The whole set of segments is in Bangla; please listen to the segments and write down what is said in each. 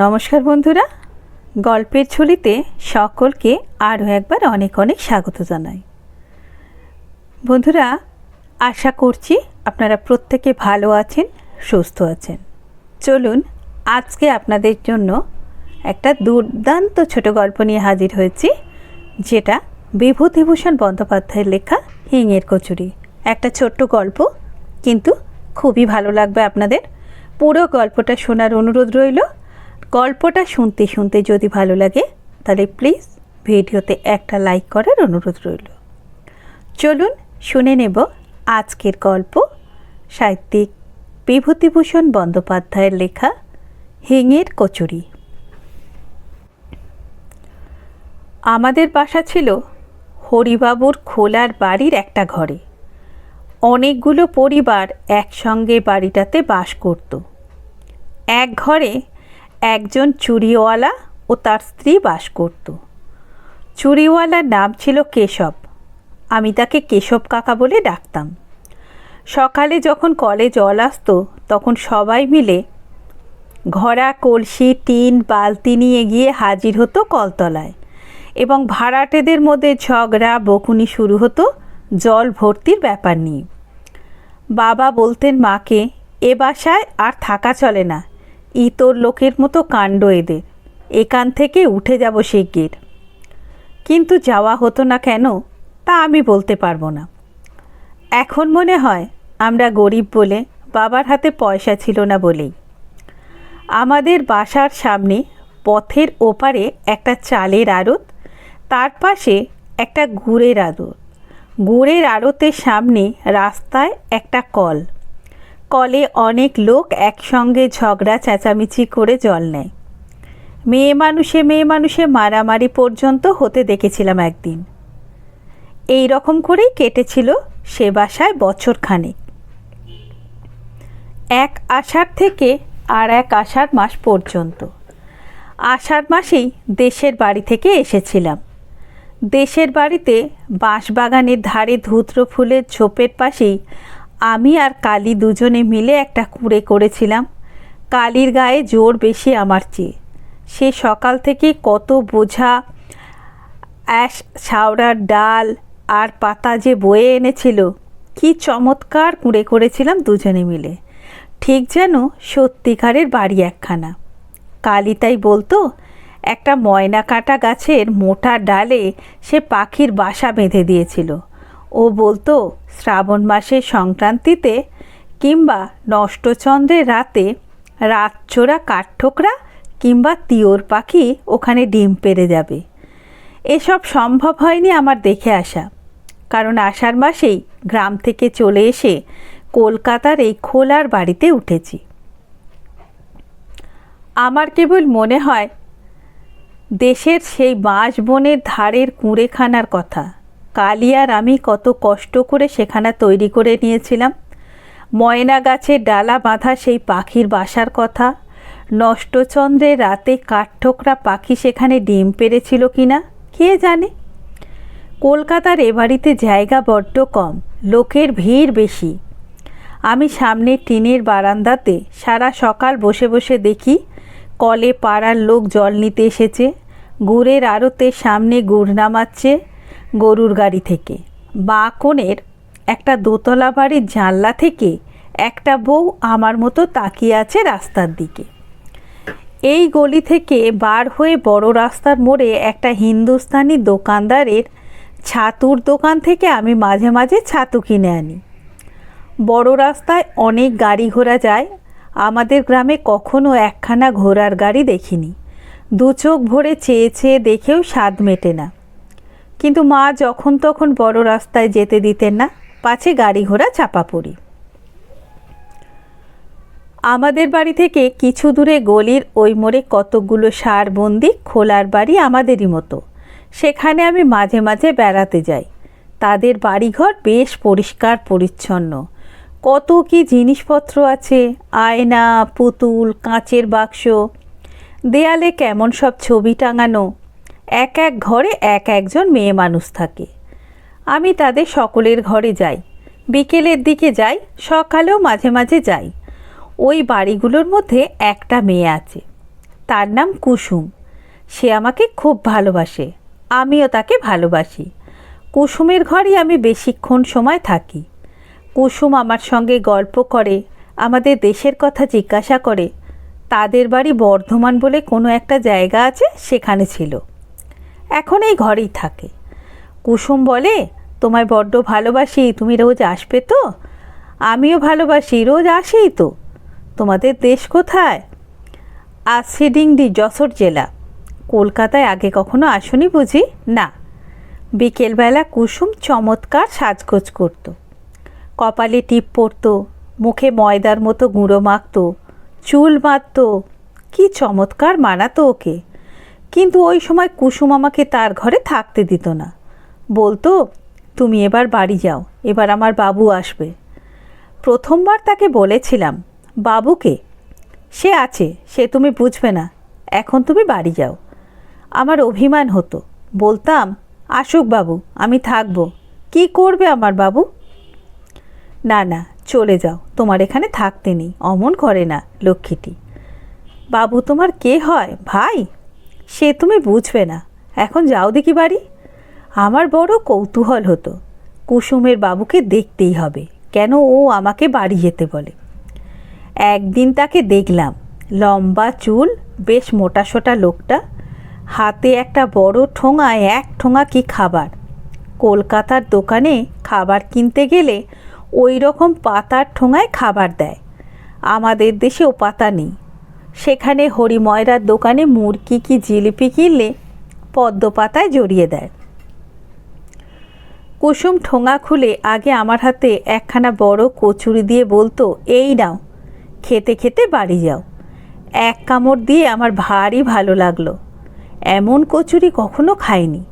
নমস্কার বন্ধুরা, গল্পের ঝুলিতে সকলকে আরও একবার অনেক অনেক স্বাগত জানাই। বন্ধুরা, আশা করছি আপনারা প্রত্যেকে ভালো আছেন, সুস্থ আছেন। চলুন আজকে আপনাদের জন্য একটা দুর্দান্ত ছোট গল্প নিয়ে হাজির হয়েছি, যেটা বিভূতিভূষণ বন্দ্যোপাধ্যায়ের লেখা হিঙের কচুরি। একটা ছোট্ট গল্প, কিন্তু খুবই ভালো লাগবে আপনাদের। পুরো গল্পটা শোনার অনুরোধ রইল। গল্পটা শুনতে শুনতে যদি ভালো লাগে তাহলে প্লিজ ভিডিওতে একটা লাইক করার অনুরোধ রইল। চলুন শুনে নেব আজকের গল্প, সাহিত্যিক বিভূতিভূষণ বন্দ্যোপাধ্যায়ের লেখা হিঙের কচুরি। আমাদের বাসা ছিল হরিবাবুর খোলার বাড়ির একটা ঘরে। অনেকগুলো পরিবার একসঙ্গে বাড়িটাতে বাস করত। এক ঘরে একজন চুড়িওয়ালা ও তার স্ত্রী বাস করত। চুড়িওয়ালার নাম ছিল কেশব। আমি তাকে কেশব কাকা বলে ডাকতাম। সকালে যখন কলে জল আসতো তখন সবাই মিলে ঘড়া, কলসি, টিন, বালতি নিয়ে গিয়ে হাজির হতো কলতলায়, এবং ভাড়াটেদের মধ্যে ঝগড়া বকুনি শুরু হতো জল ভর্তির ব্যাপার নিয়ে। বাবা বলতেন মাকে, এ বাসায় আর থাকা চলে না, ইতর লোকের মতো কাণ্ড এদের, এখান থেকে উঠে যাব শিগগির। কিন্তু যাওয়া হতো না কেন তা আমি বলতে পারবো না। এখন মনে হয় আমরা গরিব বলে, বাবার হাতে পয়সা ছিল না বলেই। আমাদের বাসার সামনে পথের ওপারে একটা চালের আড়ত, তার পাশে একটা গুড়ের আড়ত। গুড়ের আড়তের সামনে রাস্তায় একটা কল। কলে অনেক লোক একসঙ্গে ঝগড়া চেঁচামেচি করে জল নেয়। মেয়ে মানুষে মারামারি পর্যন্ত হতে দেখেছিলাম একদিন। এই রকম করেই কেটেছিল সে বাসায় বছরখানেক। এক আষাঢ় থেকে আর এক আষাঢ় মাস পর্যন্ত। আষাঢ় মাসেই দেশের বাড়ি থেকে এসেছিলাম। দেশের বাড়িতে বাঁশবাগানের ধারে ধূত্র ফুলের ঝোপের পাশেই আমি আর কালী দুজনে মিলে একটা কুঁড়ে করেছিলাম। কালীর গায়ে জোর বেশি আমার চেয়ে। সে সকাল থেকে কত বোঝা অ্যাশ ছাওড়ার ডাল আর পাতা যে বয়ে এনেছিল। কি চমৎকার কুঁড়ে করেছিলাম দুজনে মিলে, ঠিক যেন সত্যিকারের বাড়ি একখানা। কালী তাই বলতো, একটা ময়না কাটা গাছের মোটা ডালে সে পাখির বাসা বেঁধে দিয়েছিল। ও বলতো, শ্রাবণ মাসের সংক্রান্তিতে কিংবা নষ্টচন্দ্রের রাতে রাতচোরা কাঠঠোকরা কিংবা তিওর পাখি ওখানে ডিম পেড়ে যাবে। এসব সম্ভব হয়নি আমার দেখে আসা, কারণ আষাঢ় মাসেই গ্রাম থেকে চলে এসে কলকাতার এই খোলার বাড়িতে উঠেছি। আমার কেবল মনে হয় দেশের সেই বাঁশ বনের ধারের কুঁড়েখানার কথা। কালী আর আমি কত কষ্ট করে সেখানা তৈরি করে নিয়েছিলাম। ময়না গাছের ডালা বাঁধা সেই পাখির বাসার কথা। নষ্টচন্দ্রের রাতে কাঠঠোকরা পাখি সেখানে ডিম পেড়েছিল কিনা কে জানে। কলকাতার এ বাড়িতে জায়গা বড্ড কম, লোকের ভিড় বেশি। আমি সামনে টিনের বারান্দাতে সারা সকাল বসে বসে দেখি কলে পাড়ার লোক জল নিতে এসেছে। গুড়ের আড়তের সামনে গুড় নামাচ্ছে গরুর গাড়ি থেকে। বাঁ কোণের একটা দোতলা বাড়ির জানলা থেকে একটা বউ আমার মতো তাকিয়ে আছে রাস্তার দিকে। এই গলি থেকে বার হয়ে বড় রাস্তার মোড়ে একটা হিন্দুস্তানি দোকানদারের ছাতুর দোকান থেকে আমি মাঝে মাঝে ছাতু কিনে আনি। বড় রাস্তায় অনেক গাড়ি ঘোড়া যায়। আমাদের গ্রামে কখনো একখানা ঘোড়ার গাড়ি দেখিনি। দু চোখ ভরে চেয়ে চেয়ে দেখেও স্বাদ মেটে না। কিন্তু মা যখন তখন বড় রাস্তায় যেতে দিতেন না, পাছে গাড়ি ঘোড়া চাপা পড়ি। আমাদের বাড়ি থেকে কিছু দূরে গলির ওই মোড়ে কতকগুলো সারবন্দি খোলার বাড়ি আমাদেরই মতো। সেখানে আমি মাঝে মাঝে বেড়াতে যাই। তাদের বাড়িঘর বেশ পরিষ্কার পরিচ্ছন্ন। কত কি জিনিসপত্র আছে, আয়না, পুতুল, কাঁচের বাক্স, দেয়ালে কেমন সব ছবি টাঙানো। এক এক ঘরে এক একজন মেয়ে মানুষ থাকে। আমি তাদের সকলের ঘরে যাই, বিকেলের দিকে যাই, সকালেও মাঝে মাঝে যাই। ওই বাড়িগুলোর মধ্যে একটা মেয়ে আছে, তার নাম কুসুম। সে আমাকে খুব ভালোবাসে, আমিও তাকে ভালোবাসি। কুসুমের ঘরেই আমি বেশিক্ষণ সময় থাকি। কুসুম আমার সঙ্গে গল্প করে, আমাদের দেশের কথা জিজ্ঞাসা করে। তাদের বাড়ি বর্ধমান বলে কোনো একটা জায়গা আছে, সেখানে ছিল। এখন এই ঘরেই থাকে। কুসুম বলে, তোমায় বড্ড ভালোবাসি, তুমি রোজ আসবে তো? আমিও ভালোবাসি, রোজ আসেই তো। তোমাদের দেশ কোথায়? আশিডিংডি, যশোর জেলা। কলকাতায় আগে কখনো আসনি বুঝি? না। বিকেলবেলা কুসুম চমৎকার সাজগোজ করত। কপালে টিপ পরত, মুখে ময়দার মতো গুঁড়ো মাখত, চুল বাঁধত। কি চমৎকার মানাতো ওকে। কিন্তু ওই সময় কুসুম আমাকে তার ঘরে থাকতে দিত না। বলতো, তুমি এবার বাড়ি যাও, এবার আমার বাবু আসবে। প্রথমবার তাকে বলেছিলাম, বাবুকে? সে আছে, সে তুমি বুঝবে না, এখন তুমি বাড়ি যাও। আমার অভিমান হতো, বলতাম, আসুক বাবু, আমি থাকব। কি করবে আমার বাবু? না না, চলে যাও, তোমার এখানে থাকতে নেই, অমন করে না লক্ষ্মীটি। বাবু তোমার কে হয়, ভাই? সে তুমি বুঝবে না, এখন যাও দেখি বাড়ি। আমার বড় কৌতূহল হতো, কুসুমের বাবুকে দেখতেই হবে, কেন ও আমাকে বাড়ি যেতে বলে। একদিন তাকে দেখলাম, লম্বা চুল, বেশ মোটাসোটা লোকটা, হাতে একটা বড় ঠোঙায় এক ঠোঙা কি খাবার। কলকাতার দোকানে খাবার কিনতে গেলে ওই রকম পাতার ঠোঙায় খাবার দেয়, আমাদের দেশে ও পাতা নেই। সেখানে হরিময়রার দোকানে মুরগি কি জিলিপি কিনলে পদ্ম পাতায় জড়িয়ে দেয়। কুসুম ঠোঙা খুলে আগে আমার হাতে একখানা বড় কচুরি দিয়ে বলতো, এই নাও, খেতে খেতে বাড়ি যাও। এক কামড় দিয়ে আমার ভারী ভালো লাগলো। এমন কচুরি কখনো খাইনি।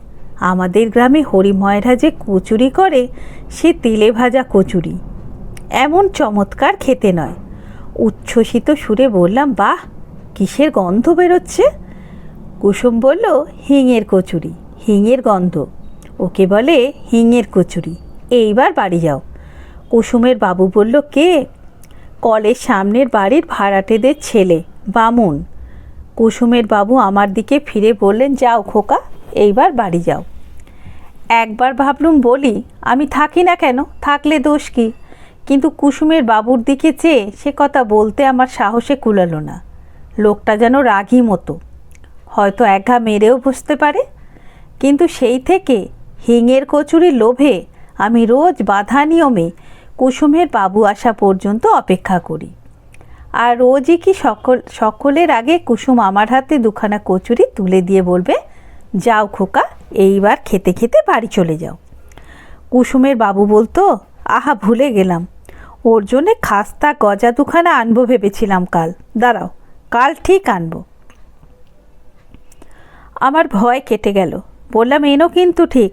আমাদের গ্রামে হরিময়রা যে কচুরি করে, সে তেলে ভাজা কচুরি, এমন চমৎকার খেতে নয়। উচ্ছ্বসিত সুরে বললাম, বাহ, কিসের গন্ধ বেরোচ্ছে? কুসুম বলল, হিঙের কচুরি, হিঙের গন্ধ, ওকে বলে হিঙের কচুরি। এইবার বাড়ি যাও। কুসুমের বাবু বলল, কে? কলের সামনের বাড়ির ভাড়াটেদের ছেলে, বামুন। কুসুমের বাবু আমার দিকে ফিরে বললেন, যাও খোকা, এইবার বাড়ি যাও। একবার ভাবলুম বলি, আমি থাকি না কেন, থাকলে দোষ কি? কিন্তু কুসুমের বাবুর দিকে চেয়ে সে কথা বলতে আমার সাহসে কুলালো না। লোকটা যেন রাগী মতো, হয়তো একঘা মেরেও বসতে পারে। কিন্তু সেই থেকে হিঙের কচুরির লোভে আমি রোজ বাঁধা নিয়মে কুসুমের বাবু আসা পর্যন্ত অপেক্ষা করি। আর রোজই কি সকলের আগে কুসুম আমার হাতে দুখানা কচুরি তুলে দিয়ে বলবে, যাও খোকা, এইবার খেতে খেতে বাড়ি চলে যাও। কুসুমের বাবু বলতো, আহা ভুলে গেলাম, ওর জন্যে খাস্তা গজা দুখানা আনবো ভেবেছিলাম কাল, দাঁড়াও, কাল ঠিক আনবো। আমার ভয় কেটে গেল, বললাম, এনো কিন্তু ঠিক।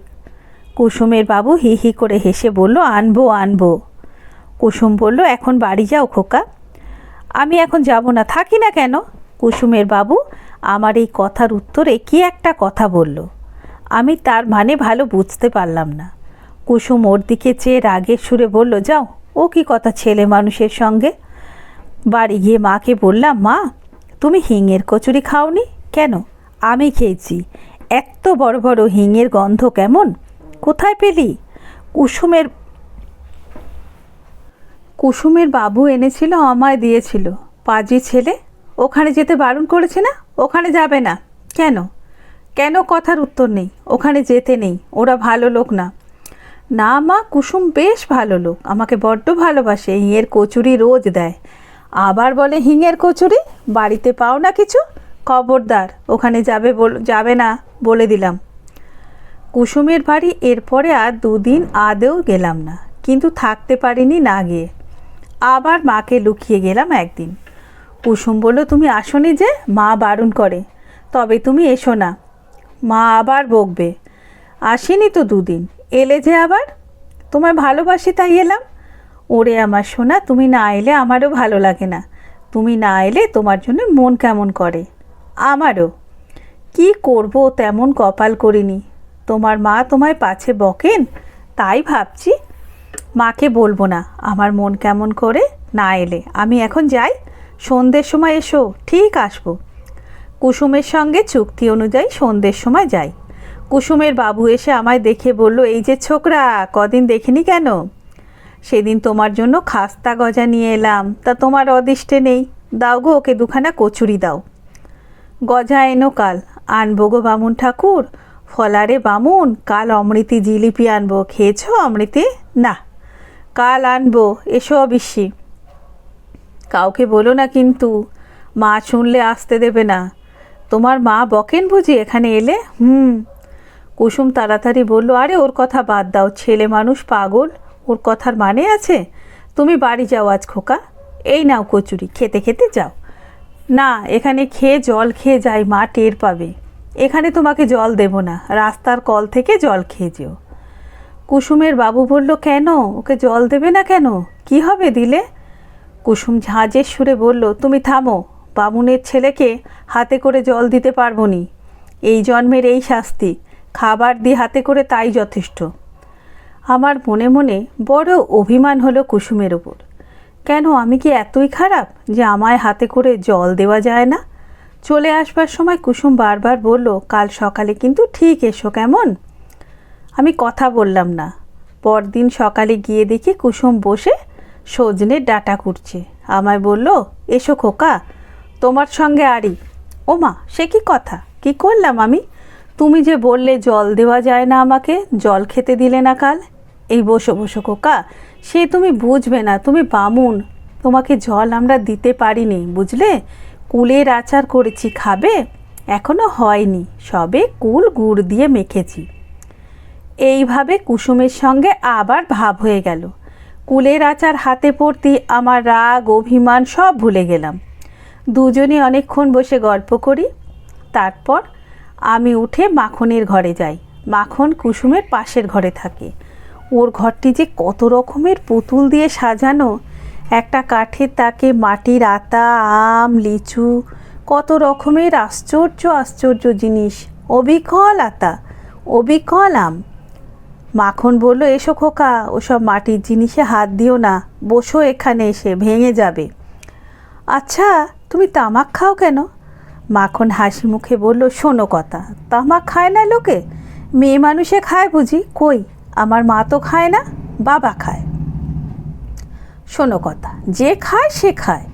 কুসুমের বাবু হি হি করে হেসে বলল, আনবো আনবো। কুসুম বলল, এখন বাড়ি যাও খোকা। আমি এখন যাব না, থাকি না কেন? কুসুমের বাবু আমার এই কথার উত্তরে কি একটা কথা বলল, আমি তার মানে ভালো বুঝতে পারলাম না। কুসুম ওর দিকে চেয়ে রাগের সুরে বলল, যাও, ও কি কথা ছেলে মানুষের সঙ্গে। বাড়ি গিয়ে মাকে বললাম, মা, তুমি হিঙের কচুরি খাওনি কেন? আমি খেয়েছি, এত বড় বড় হিঙের গন্ধ কেমন, কোথায় পেলি? কুসুমের বাবু এনেছিল, আমায় দিয়েছিল। পাজি ছেলে, ওখানে যেতে বারণ করেছে না? ওখানে যাবে না কেন? কেন কথার উত্তর নেই, ওখানে যেতে নেই, ওরা ভালো লোক না। না মা, কুসুম বেশ ভালো লোক, আমাকে বড্ড ভালোবাসে, হিঙের কচুরি রোজ দেয়। আবার বলে হিঙের কচুরি বাড়িতে পাও না কিছু, খবরদার ওখানে যাবে না বলে দিলাম। কুসুমের বাড়ি এরপরে আর দুদিন আদেও গেলাম না, কিন্তু থাকতে পারিনি না গিয়ে। আবার মাকে লুকিয়ে গেলাম একদিন। কুসুম বলল, তুমি আসোনি যে, মা বারণ করে, তবে তুমি এসো না, মা আবার বকবে। আসিনি তো দুদিন, এলে যে আবার। তোমায় ভালোবাসি তাই এলাম। ওরে আমার সোনা, তুমি না এলে আমারও ভালো লাগে না, তুমি না এলে তোমার জন্য মন কেমন করে। আমারও। কি করব, তেমন কপাল করিনি। তোমার মা তোমায় পাছে বকেন, তাই ভাবছি। মাকে বলবো না আমার মন কেমন করে না এলে। আমি এখন যাই, সন্ধ্যের সময় এসো, ঠিক আসবো। কুসুমের সঙ্গে চুক্তি অনুযায়ী সন্ধ্যের সময় যাই। কুসুমের বাবু এসে আমায় দেখে বলল, এই যে ছোকরা, কদিন দেখিনি কেন? সেদিন তোমার জন্য খাস্তা গজা নিয়ে এলাম, তা তোমার অদিষ্টে নেই। দাও গো, ওকে দুখানা কচুরি দাও। গজা এনো কাল, আনবো গো বামুন ঠাকুর। ফলারে বামুন, কাল অমৃতি জিলিপি আনবো। খেয়েছ অমৃতি? না, কাল আনবো, এসো অবশ্যি। কাউকে বলো না কিন্তু, মা শুনলে আসতে দেবে না। তোমার মা বকেন বুঝি এখানে এলে? কুসুম তাড়াতাড়ি বলল, আরে ওর কথা বাদ দাও, ছেলে মানুষ পাগল, ওর কথার মানে আছে? তুমি বাড়ি যাও আজ খোকা, এই নাও কচুরি, খেতে খেতে যাও। না, এখানে খেয়ে জল খেয়ে যাই, মা টের পাবে। এখানে তোমাকে জল দেব না, রাস্তার কল থেকে জল খেয়ে যেও। কুসুমের বাবু বলল, কেন, ওকে জল দেবে না কেন? কি হবে দিলে? কুসুম ঝাঁঝের সুরে বলল, তুমি থামো, বামুনের ছেলেকে হাতে করে জল দিতে পারবো নি। এই জন্মের এই শাস্তি, খাবার দিয়ে হাতে করে তাই যথেষ্ট। আমার মনে মনে বড় অভিমান হলো কুসুমের ওপর। কেন, আমি কি এতই খারাপ যে আমায় হাতে করে জল দেওয়া যায় না? চলে আসবার সময় কুসুম বারবার বলল, কাল সকালে কিন্তু ঠিক এসো, কেমন? আমি কথা বললাম না। পরদিন সকালে গিয়ে দেখি কুসুম বসে সজনের ডাঁটা কুটছে। আমায় বলল, এসো খোকা, তোমার সঙ্গে আড়ি। ও মা, সে কি কথা, কি করলাম আমি? তুমি যে বললে জল দেওয়া যায় না, আমাকে জল খেতে দিলে না কাল। এই বসো বসো খোকা, সে তুমি বুঝবে না, তুমি বামুন, তোমাকে জল আমরা দিতে পারিনি, বুঝলে? কুলের আচার করেছি, খাবে? এখনো হয়নি, সবে কুল গুড় দিয়ে মেখেছি। এইভাবে কুসুমের সঙ্গে আবার ভাব হয়ে গেল। কুলের আচার হাতে পড়তেই আমার রাগ অভিমান সব ভুলে গেলাম। দুজনে অনেকক্ষণ বসে গল্প করি। তারপর আমি উঠে মাখনের ঘরে যাই। মাখন কুসুমের পাশের ঘরে থাকে। ওর ঘরটি যে কত রকমের পুতুল দিয়ে সাজানো, একটা কাঠের তাকে মাটির আতা, আম, লিচু, কত রকমের আশ্চর্য আশ্চর্য জিনিস, অবিকল আতা, অবিকল আম। মাখন বলল, এসো খোকা, ওসব মাটির জিনিসে হাত দিও না, বসো এখানে এসে, ভেঙে যাবে। আচ্ছা, তুমি তামাক খাও কেন? মাখন হাসি মুখে বলল, শোনো কথা, তামাক খায় না লোকে, মেয়ে মানুষে খায় বুঝি? কই, আমার মা তো খায় না, বাবা খায়। শোনো কথা, যে খায় সে খায়।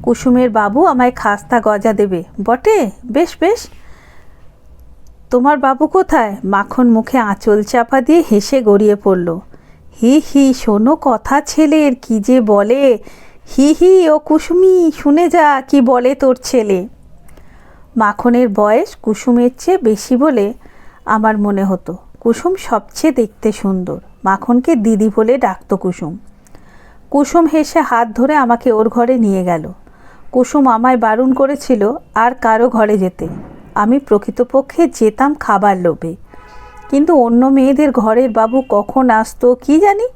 কুসুমের বাবু আমায় খাস্তা গজা দেবে বটে, বেশ বেশ। তোমার বাবু কোথায়? মাখন মুখে আঁচল চাপা দিয়ে হেসে গড়িয়ে পড়ল। হি হি, শোনো কথা ছেলের, কি যে বলে। হি হি, ও কুসুমি, শুনে যা কি বলে তোর ছেলে। মাখনের বয়স কুসুমের চেয়ে বেশি বলে আমার মনে হতো। কুসুম সবচেয়ে দেখতে সুন্দর। মাখনকে দিদি বলে ডাকত কুসুম। কুসুম হেসে হাত ধরে আমাকে ওর ঘরে নিয়ে গেল। কুসুম আমায় বারণ করেছিল আর কারো ঘরে যেতে। আমি প্রকৃতপক্ষে যেতাম খাবার লোভে, কিন্তু অন্য মেয়েদের ঘরের বাবু কখন আসতো কি জানি,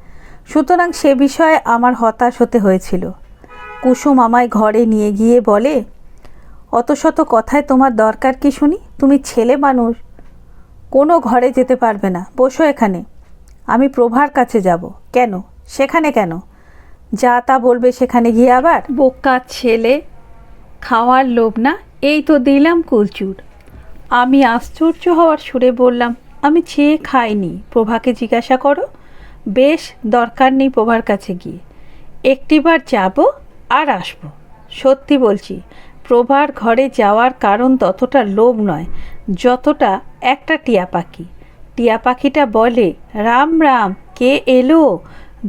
সুতরাং সে বিষয়ে আমার হতাশ হতে হয়েছিল। কুসুম আমায় ঘরে নিয়ে গিয়ে বলে, অত শত কথায় তোমার দরকার কি শুনি? তুমি ছেলে মানুষ, কোনো ঘরে যেতে পারবে না, বসো এখানে। আমি প্রভার কাছে যাব। কেন? সেখানে কেন? যা তা বলবে সেখানে গিয়ে আবার? বোকা ছেলে, খাওয়ার লোভ না, এই তো দিলাম কুলচুর। আমি আশ্চর্য হওয়ার সুরে বললাম, আমি চেয়ে খাইনি, প্রভাকে জিজ্ঞাসা করো। বেশ, দরকার নেই প্রভার কাছে গিয়ে, একটিবার যাব আর আসব। সত্যি বলছি, প্রভার ঘরে যাওয়ার কারণ ততটা লোভ নয় যতটা একটা টিয়া পাখি। টিয়া পাখিটা বলে, রাম রাম, কে এলো?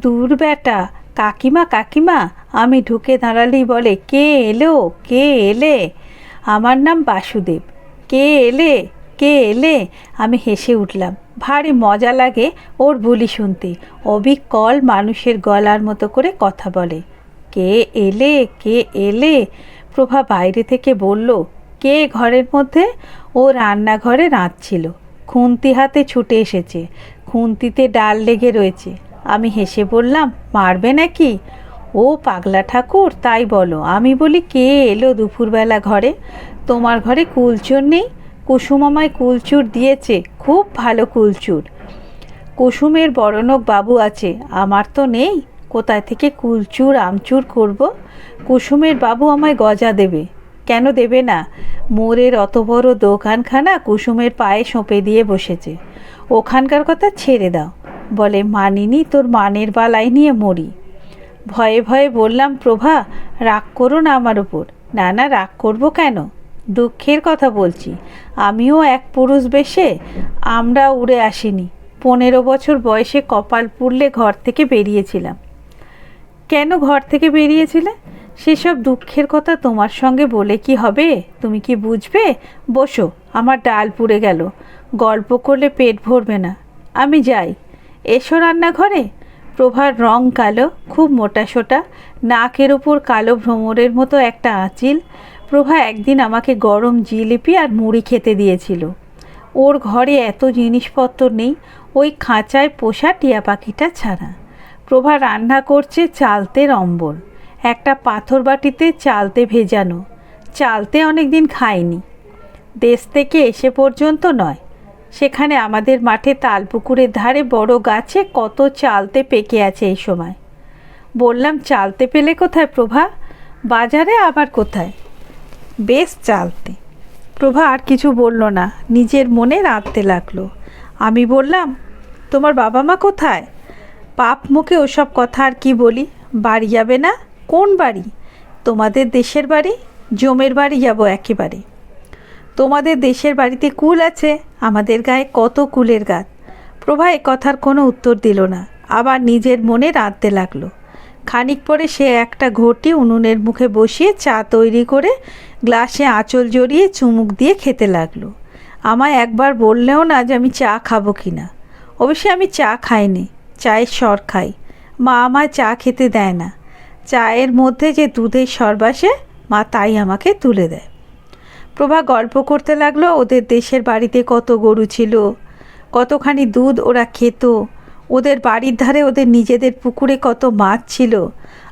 দূর বেটা, কাকিমা কাকিমা। আমি ঢুকে দাঁড়ালেই বলে, কে এলো, কে এলে? আমার নাম বাসুদেব। কে এলে, কে এলে? আমি হেসে উঠলাম। ভারী মজা লাগে ওর বুলি শুনতে। অবিকল মানুষের গলার মতো করে কথা বলে। কে এলে, কে এলে? প্রভা বাইরে থেকে বলল, কে ঘরের মধ্যে? ও রান্নাঘরে রাঁধছিল, খুন্তি হাতে ছুটে এসেছে, খুন্তিতে ডাল লেগে রয়েছে। আমি হেসে বললাম, মারবে নাকি? ও পাগলা ঠাকুর, তাই বলো। আমি বলি, কে এলো দুপুরবেলা ঘরে? তোমার ঘরে কুলচুর নেই? কুসুম আমায় কুলচুর দিয়েছে, খুব ভালো কুলচুর। কুসুমের বড়লোক বাবু আছে, আমার তো নেই, কোথায় থেকে কুলচুর আমচুর করব? কুসুমের বাবু আমায় গজা দেবে। কেন দেবে না? মোড়ের অত বড় দোকানখানা কুসুমের পায়ে সঁপে দিয়ে বসেছে। ওখানকার কথা ছেড়ে দাও। বলে মানিনি, তোর মানের বালাই নিয়ে মরি। ভয়ে ভয়ে বললাম, প্রভা রাগ করো না আমার উপর। না না, রাগ করবো কেন? দুঃখের কথা বলছি। আমিও এক পুরুষ বেশে আমরা উড়ে আসিনি। 15 বছর বয়সে কপাল পুড়লে ঘর থেকে বেরিয়েছিলাম। কেন ঘর থেকে বেরিয়েছিলে? সেসব দুঃখের কথা তোমার সঙ্গে বলে কি হবে? তুমি কি বুঝবে? বসো, আমার ডাল পুড়ে গেল। গল্প করলে পেট ভরবে না। আমি যাই। এসো রান্নাঘরে। প্রভার রং কালো, খুব মোটাসোটা, নাকের ওপর কালো ভ্রমরের মতো একটা আঁচিল। প্রভা একদিন আমাকে গরম জিলিপি আর মুড়ি খেতে দিয়েছিল। ওর ঘরে এত জিনিসপত্র নেই, ওই খাঁচায় পোষা টিয়া পাখিটা ছাড়া। প্রভা রান্না করছে চালতের অম্বল, একটা পাথর বাটিতে চালতে ভেজানো। চালতে অনেক দিন খাইনি, দেশ থেকে এসে পর্যন্ত নয়। সেখানে আমাদের মাঠে তালপুকুরের ধারে বড় গাছে কত চালতে পেকে আছে এই সময়। বললাম, চালতে পেলে কোথায় প্রভা? বাজারে আবার কোথায়? বেশ চালতে। প্রভা আর কিছু বলল না, নিজের মনে রাঁধতে লাগলো। আমি বললাম, তোমার বাবা মা কোথায়? পাপ মুখে ওসব কথা আর কি বলি। বাড়ি যাবে না? কোন বাড়ি? তোমাদের দেশের বাড়ি। জমের বাড়ি যাব একেবারে। তোমাদের দেশের বাড়িতে কুল আছে, আমাদের গায়ে কত কুলের গাছ। প্রভা এ কথার কোনো উত্তর দিল না, আবার নিজের মনে রাঁধতে লাগলো। খানিক পরে সে একটা ঘটি উনুনের মুখে বসিয়ে চা তৈরি করে গ্লাসে আঁচল জড়িয়ে চুমুক দিয়ে খেতে লাগলো। আমায় একবার বললেও না যে আমি চা খাবো কি না। অবশ্যই আমি চা খাইনি, চায়ের সর খাই। মা আমায় চা খেতে দেয় না। চায়ের মধ্যে যে দুধের সর বাসে, মা তাই আমাকে তুলে দেয়। প্রভা গল্প করতে লাগলো ওদের দেশের বাড়িতে কত গরু ছিল, কতখানি দুধ ওরা খেত, ওদের বাড়ির ধারে ওদের নিজেদের পুকুরে কত মাছ ছিল,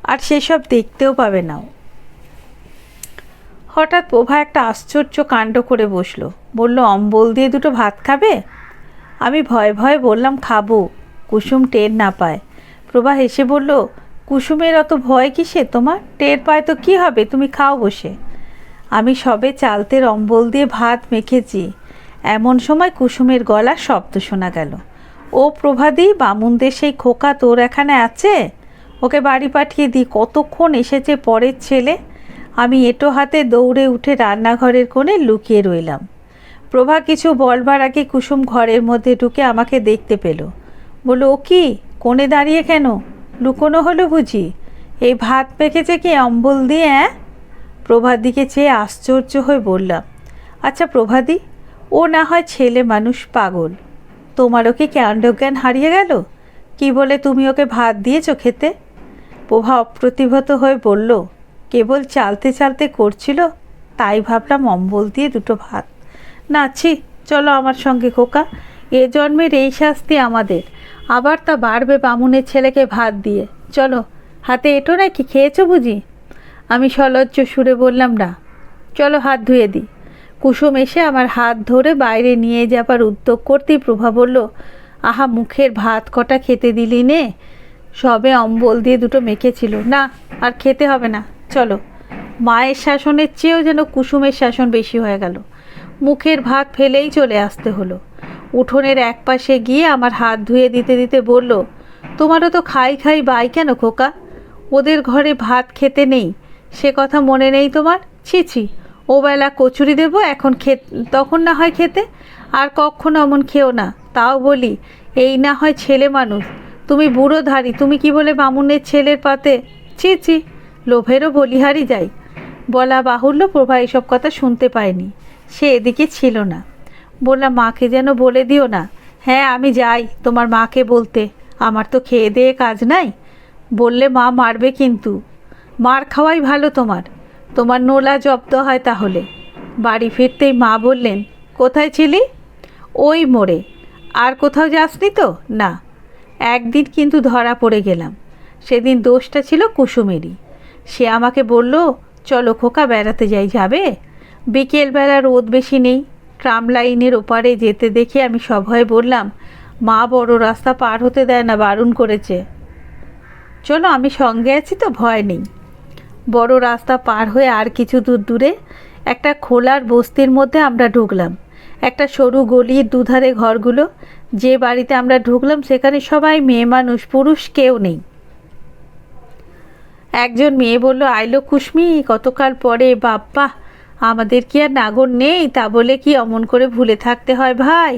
আর সেসব দেখতেও পাবে না। হঠাৎ প্রভা একটা আশ্চর্য কাণ্ড করে বসলো। বলল, অম্বল দিয়ে দুটো ভাত খাবে? আমি ভয়ে ভয়ে বললাম, খাবো, কুসুম টের না পায়। প্রভা হেসে বলল, কুসুমের অত ভয় কিসে তোমার? টের পায় তো কী হবে, তুমি খাও বসে। আমি সবে চালতের অম্বল দিয়ে ভাত মেখেছি। এমন সময় কুসুমের গলার শব্দ শোনা গেল। ও প্রভাদি, বামুনদের সেই খোকা তোর এখানে আছে? ওকে বাড়ি পাঠিয়ে দিই, কতক্ষণ এসেছে পরের ছেলে। আমি এঁটো হাতে দৌড়ে উঠে রান্নাঘরের কোণে লুকিয়ে রইলাম। প্রভা কিছু বলবার আগে কুসুম ঘরের মধ্যে ঢুকে আমাকে দেখতে পেল। বলল, ও কি, কোণে দাঁড়িয়ে কেন? লুকোনো হলো বুঝি? এই ভাত পেকেছে কি অম্বল দিয়ে? প্রভার দিকে চেয়ে আশ্চর্য হয়ে বললাম, আচ্ছা প্রভাদি, ও না হয় ছেলে মানুষ, পাগল, তোমারও কি কাণ্ডজ্ঞান হারিয়ে গেল? কি বলে তুমি ওকে ভাত দিয়েছ খেতে? প্রভা অপ্রতিভত হয়ে বলল, কেবল চালতে চালতে করছিল, তাই ভাবলাম অম্বল দিয়ে দুটো ভাত। না ছি, চলো আমার সঙ্গে খোকা, এ জন্মের এই শাস্তি আমাদের, আবার তা বাড়বে বামুনের ছেলেকে ভাত দিয়ে। চলো, হাতে এঁটো নাকি, খেয়েছো বুঝি? আমি সলজ্জ সুরে বললাম, না। চলো হাত ধুয়ে দিই। কুসুম এসে আমার হাত ধরে বাইরে নিয়ে যাবার উদ্যোগ করতেই প্রভা বলল, আহা, মুখের ভাত কটা খেতে দিলি নে, সবে অম্বল দিয়ে দুটো মেখেছিল, না আর খেতে হবে না, চলো। মায়ের শাসনের চেয়েও যেন কুসুমের শাসন বেশি হয়ে গেল। মুখের ভাত ফেলেই চলে আসতে হলো। উঠোনের এক পাশে গিয়ে আমার হাত ধুয়ে দিতে দিতে বলল, তোমারও তো খাই খাই বাই কেন খোকা? ওদের ঘরে ভাত খেতে নেই, সে কথা মনে নেই তোমার? ছি ছি, ওবেলা কচুরি দেবো, এখন তখন না হয় খেতে, আর কখনো অমন খেও না। তাও বলি, এই না হয় ছেলে মানুষ, তুমি বুড়ো ধারি, তুমি কি বলে বামুনের ছেলের পাতে? ছি ছি, লোভেরও বলিহারি যাই। বলা বাহুল্য, প্রভা এসব কথা শুনতে পায়নি, সে এদিকে ছিল না। বললাম, মাকে যেন বলে দিও না। হ্যাঁ, আমি যাই তোমার মাকে বলতে, আমার তো খেয়ে দেয়ে কাজ নাই। বললে মা মারবে কিন্তু। মার খাওয়াই ভালো তোমার, তোমার নোলা জব্দ হয় তাহলে। বাড়ি ফিরতেই মা বললেন, কোথায় ছিলি? ওই মোড়ে। আর কোথাও যাসনি তো? না। একদিন কিন্তু ধরা পড়ে গেলাম। সেদিন দোষটা ছিল কুসুমেরই। সে আমাকে বলল, চলো খোকা বেড়াতে যাই, যাবে? বিকেলবেলা রোদ বেশি নেই, ট্রাম লাইনের ওপারে যেতে দেখে আমি সভয়ে বললাম, মা বড় রাস্তা পার হতে দেয় না, বারণ করেছে। চলো, আমি সঙ্গে আছি তো, ভয় নেই। বড় রাস্তা পার হয়ে আর কিছু দূর দূরে একটা খোলার বস্তির মধ্যে আমরা ঢুকলাম। একটা সরু গলির দুধারে ঘরগুলো। যে বাড়িতে আমরা ঢুকলাম সেখানে সবাই মেয়ে মানুষ, পুরুষ কেউ নেই। একজন মেয়ে বলল, আইলো কুসমি, কতকাল পরে, বাপ্পা আমাদের কি আর নাগর নেই, তা বলে কি অমন করে ভুলে থাকতে হয় ভাই?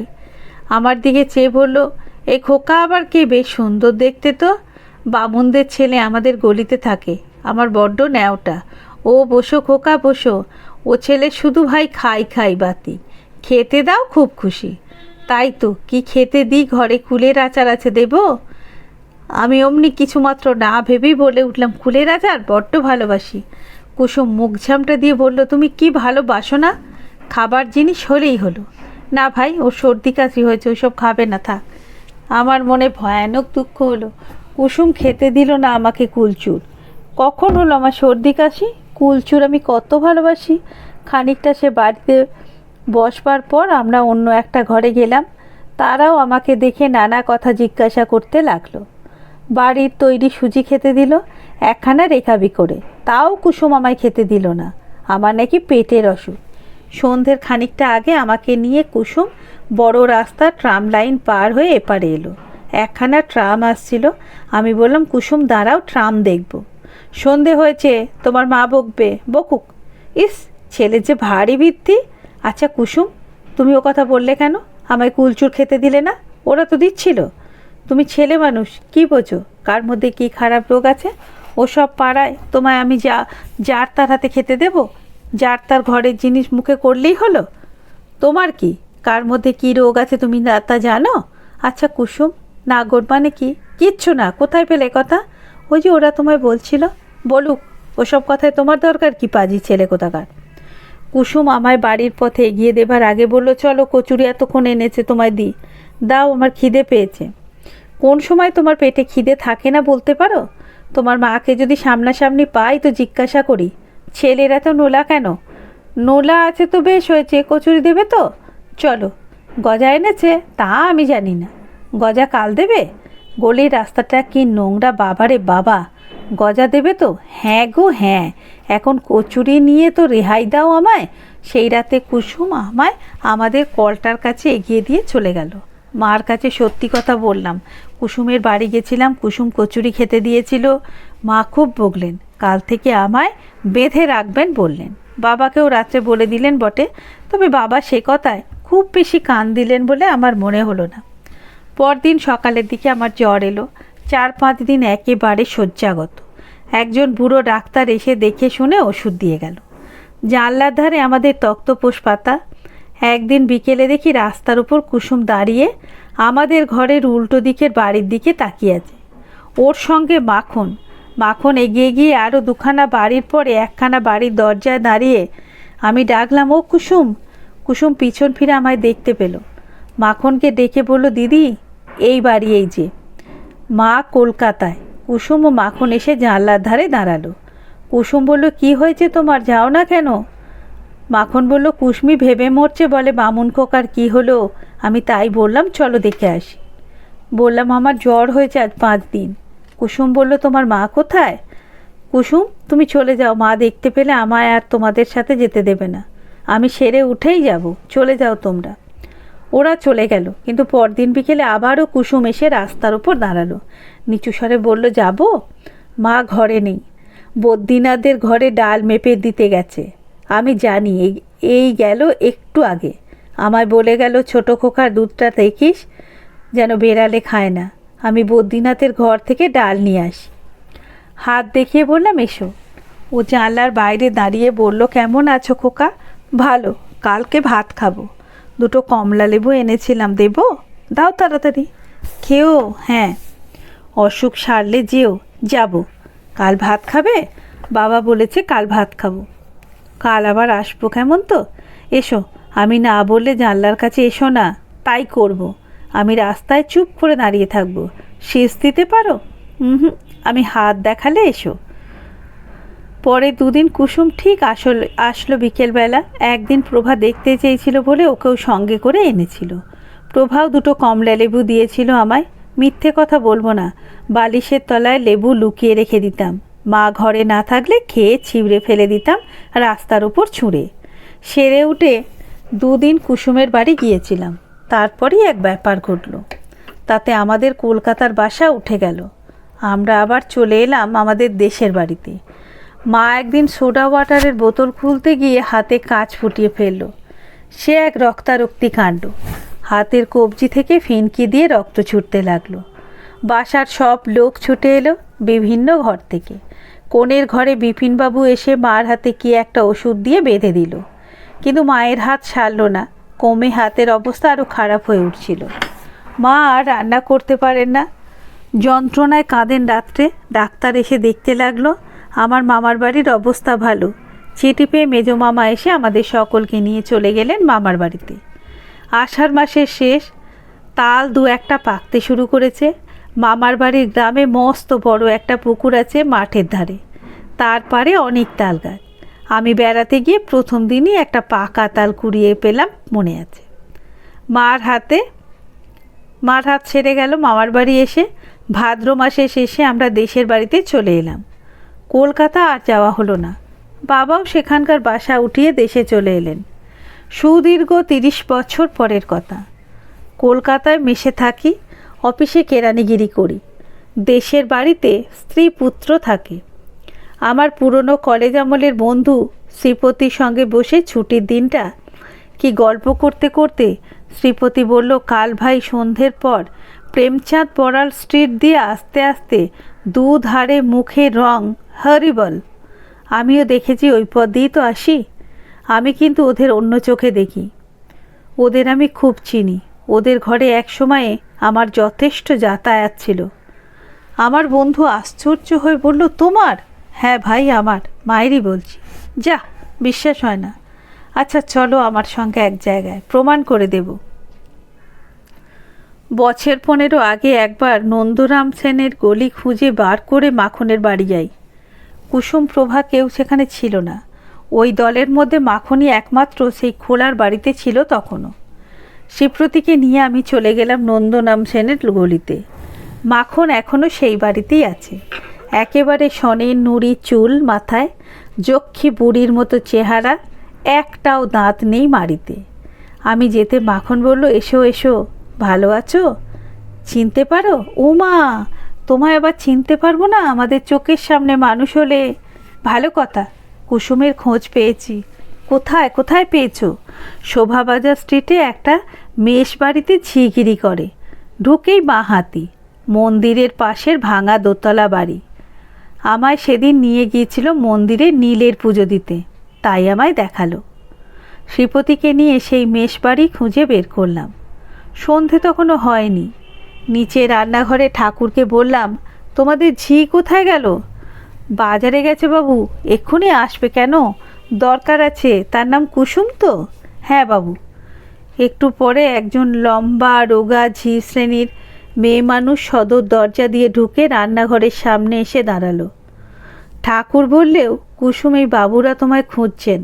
আমার দিকে চেয়ে বলল, এই খোকা আবার কে, বেশ সুন্দর দেখতে তো, বামুনদের ছেলে, আমাদের গলিতে থাকে, আমার বড্ড ন্যাওটা। ও বসো খোকা বসো, ও ছেলে শুধু ভাই খাই খাই বাতি, খেতে দাও খুব খুশি। তাই তো, কি খেতে দিই, ঘরে কুলের আচার আছে, দেবো? আমি অমনি কিছুমাত্র না ভেবেই বলে উঠলাম, কুলের আচার বড্ড ভালোবাসি। কুসুম মুখ ঝামটা দিয়ে বলল, তুমি কি ভালোবাসো না? খাবার জিনিস হলেই হলো। না ভাই, ওর সর্দি কাশি হয়েছে, ওইসব খাবে না, থাক। আমার মনে ভয়ানক দুঃখ হলো। কুসুম খেতে দিল না আমাকে কুলচুর। কখন হলো আমার সর্দি কাশি? কুলচুর আমি কত ভালোবাসি। খানিকটা সে বাড়িতে বসবার পর আমরা অন্য একটা ঘরে গেলাম। তারাও আমাকে দেখে নানা কথা জিজ্ঞাসা করতে লাগলো। বাড়ির তৈরি সুজি খেতে দিল একখানা রেখাবি করে, তাও কুসুম আমায় খেতে দিল না, আমার নাকি পেটের অসুখ। সন্ধ্যের খানিকটা আগে আমাকে নিয়ে কুসুম বড় রাস্তা ট্রাম লাইন পার হয়ে এপারে এলো। একখানা ট্রাম আসছিল। আমি বললাম, কুসুম দাঁড়াও, ট্রাম দেখব। সন্ধে হয়েছে, তোমার মা বকবে, বকুক। ইস, ছেলে যে ভারী বৃদ্ধি। আচ্ছা কুসুম, তুমি ও কথা বললে কেন? আমায় কুলচুর খেতে দিলে না? ওরা তো দিচ্ছিল। তুমি ছেলে মানুষ, কি বোঝো কার মধ্যে কি খারাপ রোগ আছে? ওসব পাড়ায় তোমায় আমি যার তার হাতে খেতে দেব? যার তার ঘরের জিনিস মুখে করলেই হলো? তোমার কি, কার মধ্যে কি রোগ আছে তুমি তা জানো? আচ্ছা কুসুম, নাগর মানে কি? কিচ্ছু না, কোথায় পেলে কথা? ওই যে ওরা তোমায় বলছিল। বলুক, ওসব কথায় তোমার দরকার কি, পাজি ছেলে কোথাকার। কুসুম আমায় বাড়ির পথে এগিয়ে দেবার আগে বলল, চলো, কচুরি এতক্ষণ এনেছে, তোমায় দিই। দাও, আমার খিদে পেয়েছে। কোন সময় তোমার পেটে খিদে থাকে না বলতে পারো? তোমার মাকে যদি সামনাসামনি পাই তো জিজ্ঞাসা করি, ছেলেরা তো নোলা কেন? নোলা আছে তো বেশ হয়েছে, কচুরি দেবে তো? চলো। গজা এনেছে তা আমি জানি না, গজা কাল দেবে? গলির রাস্তাটা কি নোংরা, বাবারে বাবা। গজা দেবে তো? হ্যাঁ গো হ্যাঁ, এখন কচুরি নিয়ে তো রেহাই দাও আমায়। সেই রাতে কুসুম আমায় আমাদের কলটার কাছে এগিয়ে দিয়ে চলে গেল। মার কাছে সত্যি কথা বললাম, কুসুমের বাড়ি গেছিলাম, কুসুম কচুরি খেতে দিয়েছিল। মা খুব বকলেন, কাল থেকে আমায় বেঁধে রাখবেন বললেন। বাবাকেও রাত্রে বলে দিলেন বটে, তবে বাবা সে কথায় খুব বেশি কান দিলেন বলে আমার মনে হলো না। পরদিন সকালের দিকে আমার জ্বর এলো। 4-5 দিন একেবারে শয্যাগত। একজন বুড়ো ডাক্তার এসে দেখে শুনে ওষুধ দিয়ে গেল। জানলার ধারে আমাদের তক্তপোষ পাতা। একদিন বিকেলে দেখি রাস্তার উপর কুসুম দাঁড়িয়ে আমাদের ঘরের উল্টো দিকের বাড়ির দিকে তাকিয়ে আছে। ওর সঙ্গে মাখন। মাখন এগিয়ে গিয়ে আরও দুখানা বাড়ির পরে একখানা বাড়ির দরজায় দাঁড়িয়ে আমি ডাকলাম, ও কুসুম। কুসুম পিছন ফিরে আমায় দেখতে পেল। মাখনকে ডেকে বলল, দিদি, এই বাড়ি এই যে। মা কলকাতায়। কুসুম ও মাখন এসে জানলার ধারে দাঁড়ালো। কুসুম বলল, কি হয়েছে তোমার, যাও না কেন? মাখন বলল, কুসমি ভেবে মরছে, বলে বামুন খোকার কী হলো। আমি তাই বললাম চলো দেখে আসি। বললাম, আমার জ্বর হয়েছে আজ 5 দিন। কুসুম বলল, তোমার মা কোথায়? কুসুম, তুমি চলে যাও, মা দেখতে পেলে আমায় আর তোমাদের সাথে যেতে দেবে না। আমি সেরে উঠেই যাব, চলে যাও তোমরা। ওরা চলে গেল, কিন্তু পরদিন বিকেলে আবারও কুসুম এসে রাস্তার উপর দাঁড়ালো। নিচু স্বরে বলল, যাব? মা ঘরে নেই, বদ্রীনাথদের ঘরে ডাল মেপে দিতে গেছে। আমি জানি, এই গেল একটু আগে। আমায় বলে গেল, ছোটো খোকার দুধটা দেখিস যেন বেড়ালে খায় না। আমি বদ্রীনাথের ঘর থেকে ডাল নিয়ে আসি। হাত দেখিয়ে বললাম, এসো। ও জানলার বাইরে দাঁড়িয়ে বলল, কেমন আছো খোকা? ভালো, কালকে ভাত খাবো। 2 কমলা লেবু এনেছিলাম, দেবো? দাও তাড়াতাড়ি। খেও। হ্যাঁ, অসুখ সারলে যেও। যাব। কাল ভাত খাবে? বাবা বলেছে কাল ভাত খাবো। কাল আবার আসবো, কেমন তো? এসো। আমি না বললে জানলার কাছে এসো না, তাই করব। আমি রাস্তায় চুপ করে দাঁড়িয়ে থাকবো। সেচ দিতে পারো? আমি হাত দেখালে এসো। পরে 2 দিন কুসুম ঠিক আসলো বিকেলবেলা। একদিন প্রভা দেখতে চেয়েছিল বলে ওকেও সঙ্গে করে এনেছিল। প্রভাও 2 কমলা লেবু দিয়েছিল আমায়। মিথ্যে কথা বলবো না, বালিশের তলায় লেবু লুকিয়ে রেখে দিতাম। মা ঘরে না থাকলে খেয়ে ছিঁড়ে ফেলে দিতাম রাস্তার উপর ছুঁড়ে। সেরে উঠে 2 দিন কুসুমের বাড়ি গিয়েছিলাম। তারপরই এক ব্যাপার ঘটল, তাতে আমাদের কলকাতার বাসা উঠে গেল। আমরা আবার চলে এলাম আমাদের দেশের বাড়িতে। মা একদিন সোডা ওয়াটারের বোতল খুলতে গিয়ে হাতে কাঁচ ফুটিয়ে ফেলল। সে এক রক্তারক্তি কাণ্ড। হাতের কবজি থেকে ফিনকি দিয়ে রক্ত ছুটতে লাগলো। বাসার সব লোক ছুটে এলো বিভিন্ন ঘর থেকে। কোণের ঘরে বিপিনবাবু এসে মার হাতে কি একটা ওষুধ দিয়ে বেঁধে দিল, কিন্তু মায়ের হাত ছাড়ল না। কমে হাতের অবস্থা আরও খারাপ হয়ে উঠছিল। মা আর রান্না করতে পারেন না, যন্ত্রণায় কাঁদেন রাত্রে। ডাক্তার এসে দেখতে লাগলো আমার মামার বাড়ির অবস্থা ভালো। চিঠি পেয়ে মেজো মামা এসে আমাদের সকলকে নিয়ে চলে গেলেন মামার বাড়িতে। আষাঢ় মাসের শেষ, তাল 2-1টা পাকতে শুরু করেছে। মামার বাড়ির গ্রামে মস্ত বড় একটা পুকুর আছে মাঠের ধারে, তার পারে অনেক তাল গাছ। আমি বেড়াতে গিয়ে প্রথম দিনই একটা পাকা তাল কুড়িয়ে পেলাম, মনে আছে। মার হাত ছেড়ে গেল মামার বাড়ি এসে। ভাদ্র মাসের শেষে আমরা দেশের বাড়িতে চলে এলাম। কলকাতা আর যাওয়া হলো না। বাবাও সেখানকার বাসা উঠিয়ে দেশে চলে এলেন। সুদীর্ঘ 30 বছর পরের কথা। কলকাতায় মেশে থাকি, অফিসে কেরানিগিরি করি। দেশের বাড়িতে স্ত্রী পুত্র থাকে। আমার পুরনো কলেজ আমলের বন্ধু শ্রীপতির সঙ্গে বসে ছুটির দিনটা কি গল্প করতে করতে শ্রীপতি বলল, কাল ভাই সন্ধ্যের পর প্রেমচাঁদ বড়াল স্ট্রিট দিয়ে আস্তে আস্তে দুধারে মুখের রং হরিবল। আমিও দেখেছি, ওই পথ দিয়েই তো আসি। আমি কিন্তু ওদের অন্য চোখে দেখি। ওদের আমি খুব চিনি। ওদের ঘরে এক সময়ে আমার যথেষ্ট যাতায়াত ছিল। আমার বন্ধু আশ্চর্য হয়ে বলল, তোমার? হ্যাঁ ভাই, আমার মায়েরই বলছি। যা, বিশ্বাস হয় না। আচ্ছা চলো আমার সঙ্গে এক জায়গায়, প্রমাণ করে দেব। বছর 15 আগে একবার নন্দরাম সেনের গলি খুঁজে বার করে মাখনের বাড়ি যাই। কুসুম প্রভা কেউ সেখানে ছিল না। ওই দলের মধ্যে মাখনই একমাত্র সেই খোলার বাড়িতে ছিল তখনও। শ্রীপ্রতিকে নিয়ে আমি চলে গেলাম নন্দরাম সেনের গলিতে। মাখন এখনও সেই বাড়িতেই আছে। একেবারে সনের নুড়ি চুল মাথায়, যক্ষী বুড়ির মতো চেহারা, একটাও দাঁত নেই মাড়িতে। আমি যেতে মাখন বলল, এসো এসো, ভালো আছো? চিনতে পারো? ও মা, তোমায় আবার চিনতে পারবো না? আমাদের চোখের সামনে মানুষ হলে ভালো কথা। কুসুমের খোঁজ পেয়েছি। কোথায় কোথায় পেয়েছো? শোভাবাজার স্ট্রিটে একটা মেষ বাড়িতে ঝিগিরি করে, ঢুকেই বাঁ হাতি, মন্দিরের পাশের ভাঙা দোতলা বাড়ি। আমায় সেদিন নিয়ে গিয়েছিল মন্দিরে নীলের পুজো দিতে, তাই আমায় দেখালো। শ্রীপতিকে নিয়ে সেই মেষ বাড়ি খুঁজে বের করলাম। সন্ধে তখনও হয়নি। নিচে রান্নাঘরে ঠাকুরকে বললাম, তোমাদের ঝি কোথায় গেল? বাজারে গেছে বাবু, এক্ষুনি আসবে। কেন? দরকার আছে। তার নাম কুসুম তো? হ্যাঁ বাবু। একটু পরে একজন লম্বা রোগা ঝি শ্রেণীর মেয়ে মানুষ সদর দরজা দিয়ে ঢুকে রান্নাঘরের সামনে এসে দাঁড়ালো। ঠাকুর বললেও, কুসুম, এই বাবুরা তোমায় খুঁজছেন।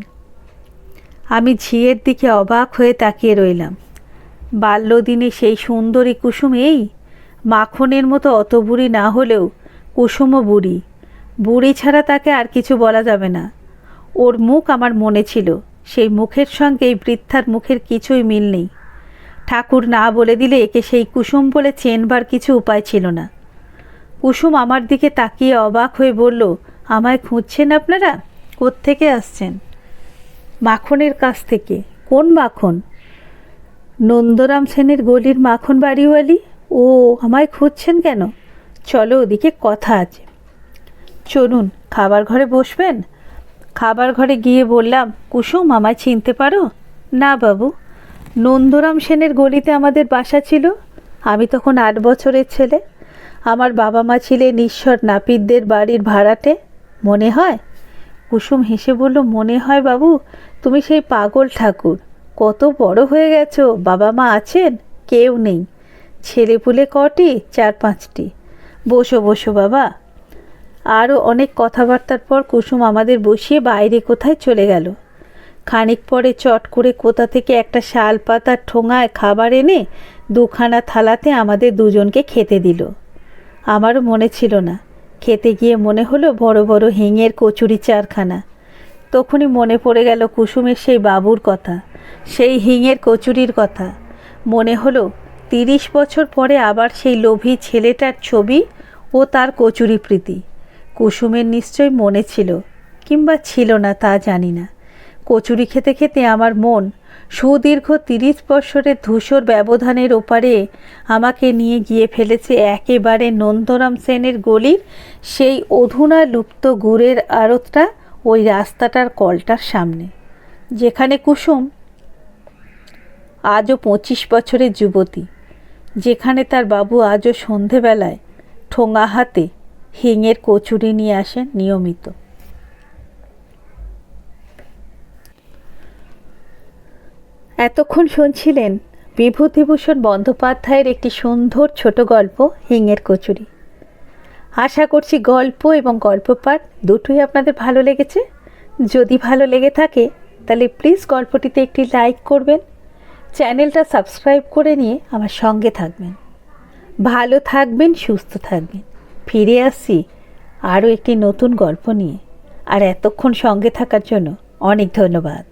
আমি ঝিয়ের দিকে অবাক হয়ে তাকিয়ে রইলাম। বাল্যদিনে সেই সুন্দরী কুসুম এই? মাখনের মতো অত বুড়ি না হলেও কুসুমও বুড়ি। বুড়ি ছাড়া তাকে আর কিছু বলা যাবে না। ওর মুখ আমার মনে ছিল। সেই মুখের সঙ্গে এই বৃদ্ধার মুখের কিছুই মিল নেই। ঠাকুর না বলে দিলে একে সেই কুসুম বলে চেনবার কিছু উপায় ছিল না। কুসুম আমার দিকে তাকিয়ে অবাক হয়ে বলল, আমায় খুঁজছেন আপনারা? কোত্থেকে আসছেন? মাখনের কাছ থেকে। কোন মাখন? নন্দরাম সেনের গলির মাখন বাড়িওয়ালি। ও, আমায় খুঁজছেন কেন? চলো, ওদিকে কথা আছে। চলুন, খাবার ঘরে বসবেন? খাবার ঘরে গিয়ে বললাম, কুসুম, আমায় চিনতে পারো? না বাবু, নন্দরাম সেনের গলিতে আমাদের বাসা ছিল। আমি তখন 8 বছরের ছেলে। আমার বাবা মা ছিলেন ঈশ্বর নাপিতদের বাড়ির ভাড়াটে। মনে হয়? কুসুম হেসে বলল, মনে হয় বাবু, তুমি সেই পাগল ঠাকুর। কত বড় হয়ে গেছো। বাবা মা আছেন? কেউ নেই। ছেলেপুলে কটি? 4-5টি। বসো বসো বাবা। আরও অনেক কথাবার্তার পর কুসুম আমাদের বসিয়ে বাইরে কোথায় চলে গেল। খানিক পরে চট করে কোথা থেকে একটা শাল পাতার ঠোঙায় খাবার এনে 2খানা থালাতে আমাদের দুজনকে খেতে দিল। আমারও মনে ছিল না খেতে গিয়ে মনে হলো বড় বড় হিঙের কচুরি চারখানা। তখনই মনে পড়ে গেল কুসুমের সেই বাবুর কথা, সেই হিঙের কচুরির কথা। মনে হলো 30 বছর পরে আবার সেই লোভী ছেলেটার ছবি ও তার কচুরি প্রীতি। কুসুমের নিশ্চয়ই মনে ছিল, কিংবা ছিল না তা জানি না। কচুরি খেতে খেতে আমার মন সুদীর্ঘ 30 বছরের ধূসর ব্যবধানের ওপারে আমাকে নিয়ে গিয়ে ফেলেছে একেবারে নন্দরাম সেনের গলির সেই অধুনা লুপ্ত গুড়ের আড়তটা, ওই রাস্তাটার কলটার সামনে, যেখানে কুসুম আজও 25 বছরের যুবতী, যেখানে তার বাবু আজও সন্ধেবেলায় ঠোঙা হাতে হিঙের কচুরি নিয়ে আসেন নিয়মিত। এতক্ষণ শুনছিলেন বিভূতিভূষণ বন্দ্যোপাধ্যায়ের একটি সুন্দর ছোট গল্প হিঙের কচুরি। আশা করছি গল্প এবং গল্প পাঠ দুটোই আপনাদের ভালো লেগেছে। যদি ভালো লেগে থাকে তাহলে প্লিজ গল্পটিতে একটি লাইক করবেন, চ্যানেলটা সাবস্ক্রাইব করে নিয়ে আমার সঙ্গে থাকবেন। ভালো থাকবেন, সুস্থ থাকবেন। ফিরে আসছি আরও একটি নতুন গল্প নিয়ে। আর এতক্ষণ সঙ্গে থাকার জন্য অনেক ধন্যবাদ।